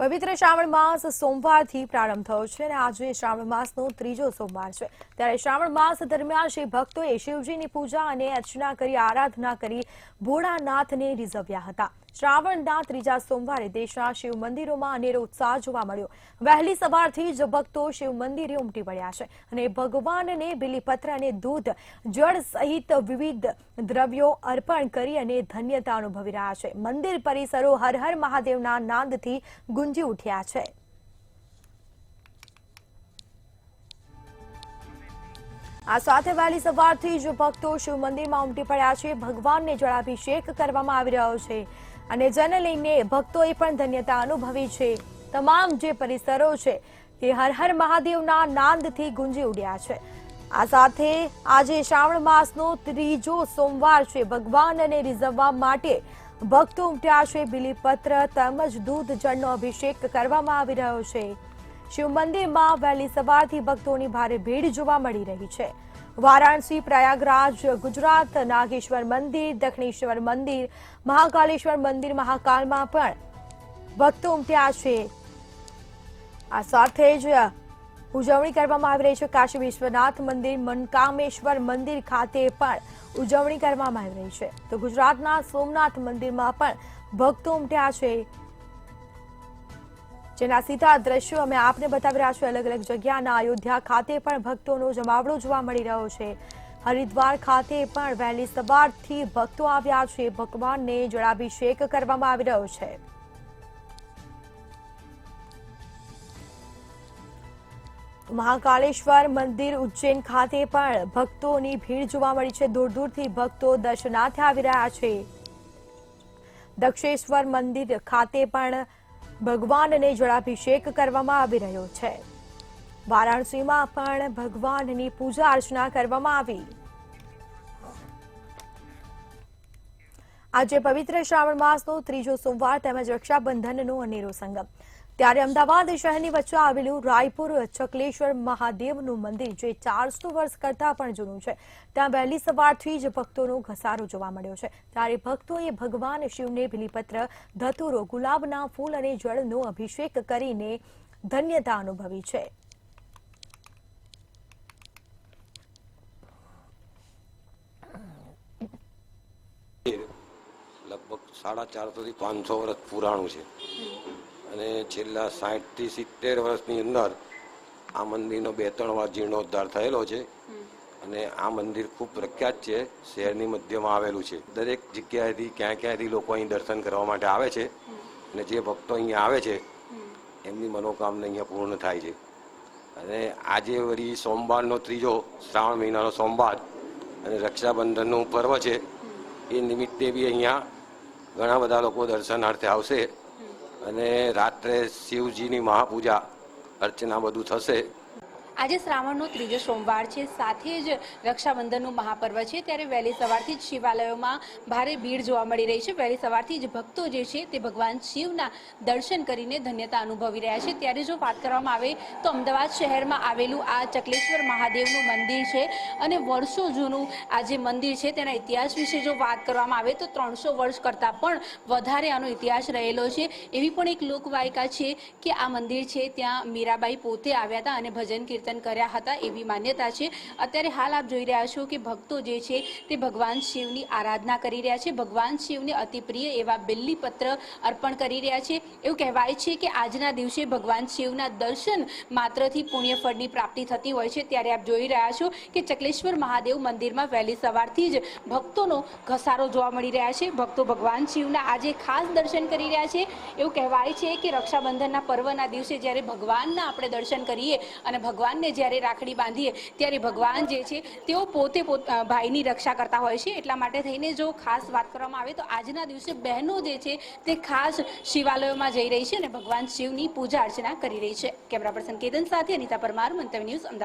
પવિત્ર શ્રાવણ માસ સોમવારથી પ્રારંભ થયો છે અને આજે શ્રાવણ માસનો ત્રીજો સોમવાર છે। ત્યારે શ્રાવણ માસ દરમિયાન શ્રી ભક્તોએ શિવજીની પૂજા અને અર્ચના કરી આરાધના કરી ભોળાનાથને રીઝવ્યા હતા। શ્રાવણના ત્રીજા સોમવારે દેશના શિવ મંદિરોમાં અનેરો ઉત્સાહ જોવા મળ્યો। વહેલી સવારથી જ ભક્તો શિવ મંદિરે ઉમટી પડ્યા છે અને ભગવાનને બીલીપત્ર અને દૂધ જળ સહિત વિવિધ દ્રવ્યો અર્પણ કરી અને ધન્યતા અનુભવી રહ્યા છે। મંદિર પરિસરો હર હર મહાદેવના નાદથી ગુંજી ઉઠ્યા છે। આ સાથે વહેલી સવારથી જ ભક્તો શિવ મંદિરમાં ઉમટી પડ્યા છે। ભગવાનને જળાભિષેક કરવામાં આવી રહ્યો છે અને જેને લઈને ભક્તોએ પણ ધન્યતા અનુભવી છે। તમામ જે પરિસરો છે તે હર હર મહાદેવના નાદથી ગુંજી ઉઠ્યા છે। આ સાથે આજે શ્રાવણ માસનો ત્રીજો સોમવાર છે। ભગવાનને રીઝવવા માટે ભક્તો ઉમટ્યા છે। બીલીપત્ર તેમજ દૂધ જળનો અભિષેક કરવામાં આવી રહ્યો છે। શિવ મંદિરમાં વહેલી સવારથી ભક્તોની ભારે ભીડ જોવા મળી રહી છે। વારાણસી, પ્રયાગરાજ, ગુજરાત, નાગેશ્વર મંદિર, દક્ષિણેશ્વર મંદિર, મહાકાલેશ્વર મંદિર, મહાકાલમાં પણ ભક્તો ઉમટ્યા છે। આ સાથે જ ઉજવણી કરવામાં આવી રહી છે। કાશી વિશ્વનાથ મંદિર, મનકામેશ્વર મંદિર ખાતે પણ ઉજવણી કરવામાં આવી રહી છે। તો ગુજરાતના સોમનાથ મંદિરમાં પણ ભક્તો ઉમટ્યા છે, જેના સીધા દ્રશ્યો અમે આપને બતાવી રહ્યા છીએ। અલગ અલગ જગ્યાના અયોધ્યા ખાતે પણ ભક્તોનો જમાવડો જોવા મળી રહ્યો છે। હરિદ્વાર ખાતે પણ વહેલી સવારથી ભક્તો આવ્યા છે। ભગવાનને જળાભિષેક કરવામાં આવી રહ્યો છે। મહાકાલેશ્વર મંદિર, ઉજ્જૈન ખાતે પણ ભક્તોની ભીડ જોવા મળી છે। દૂર દૂરથી ભક્તો દર્શનાર્થે આવી રહ્યા છે। દક્ષેશ્વર મંદિર ખાતે પણ ભગવાનને જળાભિષેક કરવામાં આવી રહ્યો છે। વારાણસીમાં પણ ભગવાનની પૂજા અર્ચના કરવામાં આવી। આજે પવિત્ર શ્રાવણ માસનો ત્રીજો સોમવાર તેમજ રક્ષાબંધનનો અનેરો સંગમ। ત્યારે અમદાવાદ શહેરની વચ્ચે આવેલું રાયપુર ચકલેશ્વર મહાદેવનું મંદિર, જે 400 વર્ષ કરતાં પણ જૂનું છે, ત્યાં વહેલી સવારથી જ ભક્તોનો ઘસારો જોવા મળ્યો છે। ત્યારે ભક્તોએ ભગવાન શિવને બીલીપત્ર, ધતુરો, ગુલાબના ફૂલ અને જળનો અભિષેક કરીને ધન્યતા અનુભવી છે। લગભગ 450 થી 500 વર્ષ પુરાણું છે અને છેલ્લા 60 થી 70 વર્ષની અંદર આ મંદિરનો 2-3 વાર જીર્ણોદ્ધાર થયેલો છે અને આ મંદિર ખૂબ પ્રખ્યાત છે। શહેરની મધ્યમાં આવેલું છે। દરેક જગ્યાએથી ક્યાંથી લોકો અહીં દર્શન કરવા માટે આવે છે અને જે ભક્તો અહીંયા આવે છે એમની મનોકામના અહીંયા પૂર્ણ થાય છે। અને આજે વળી સોમવારનો ત્રીજો શ્રાવણ મહિનાનો સોમવાર અને રક્ષાબંધનનું પર્વ છે, એ નિમિત્તે બી અહીંયા ઘણા બધા લોકો દર્શનાર્થે આવશે અને રાત્રે શિવજીની મહાપૂજા અર્ચના બધું થશે। આજે શ્રાવણનો ત્રીજો સોમવાર છે, સાથે જ રક્ષાબંધનનું મહાપર્વ છે। ત્યારે વહેલી સવારથી જ શિવાલયોમાં ભારે ભીડ જોવા મળી રહી છે। વહેલી સવારથી જ ભક્તો જે છે તે ભગવાન શિવના દર્શન કરીને ધન્યતા અનુભવી રહ્યા છે। ત્યારે જો વાત કરવામાં આવે તો અમદાવાદ શહેરમાં આવેલું આ ચકલેશ્વર મહાદેવનું મંદિર છે અને વર્ષો જૂનું આ જે મંદિર છે તેના ઇતિહાસ વિશે જો વાત કરવામાં આવે તો 300 વર્ષ કરતાં પણ વધારે આનો ઇતિહાસ રહેલો છે। એવી પણ એક લોકવાયકા છે કે આ મંદિર છે ત્યાં મીરાબાઈ પોતે આવ્યા હતા અને ભજન કીર્તન કર્યા હતા, એવી માન્યતા છે। અત્યારે હાલ આપ જોઈ રહ્યા છો કે ભક્તો જે છે તે ભગવાન શિવની આરાધના કરી રહ્યા છે। ભગવાન શિવને અતિ પ્રિય એવા બિલ્લીપત્ર અર્પણ કરી રહ્યા છે। એવું કહેવાય છે કે આજના દિવસે ભગવાન શિવના દર્શન માત્રથી પુણ્યફળની પ્રાપ્તિ થતી હોય છે। ત્યારે આપ જોઈ રહ્યા છો કે ચકલેશ્વર મહાદેવ મંદિરમાં વહેલી સવારથી જ ભક્તોનો ઘસારો જોવા મળી રહ્યા છે। ભક્તો ભગવાન શિવના આજે ખાસ દર્શન કરી રહ્યા છે। એવું કહેવાય છે કે રક્ષાબંધનના પર્વના દિવસે જ્યારે ભગવાનના આપણે દર્શન કરીએ અને ભગવાનને જ્યારે રાખડી બાંધીએ ત્યારે ભગવાન જે છે તેઓ પોતે ભાઈની રક્ષા કરતા હોય છે। એટલા માટે થઈને જો ખાસ વાત કરવામાં આવે તો આજના દિવસે બહેનો જે છે તે ખાસ શિવાલયોમાં જઈ રહી છે અને ભગવાન શિવની પૂજા અર્ચના કરી રહી છે। કેમેરા પર્સન કેતન સાથે અનિતા પરમાર, મંતવ્ય ન્યૂઝ, અમદાવાદ।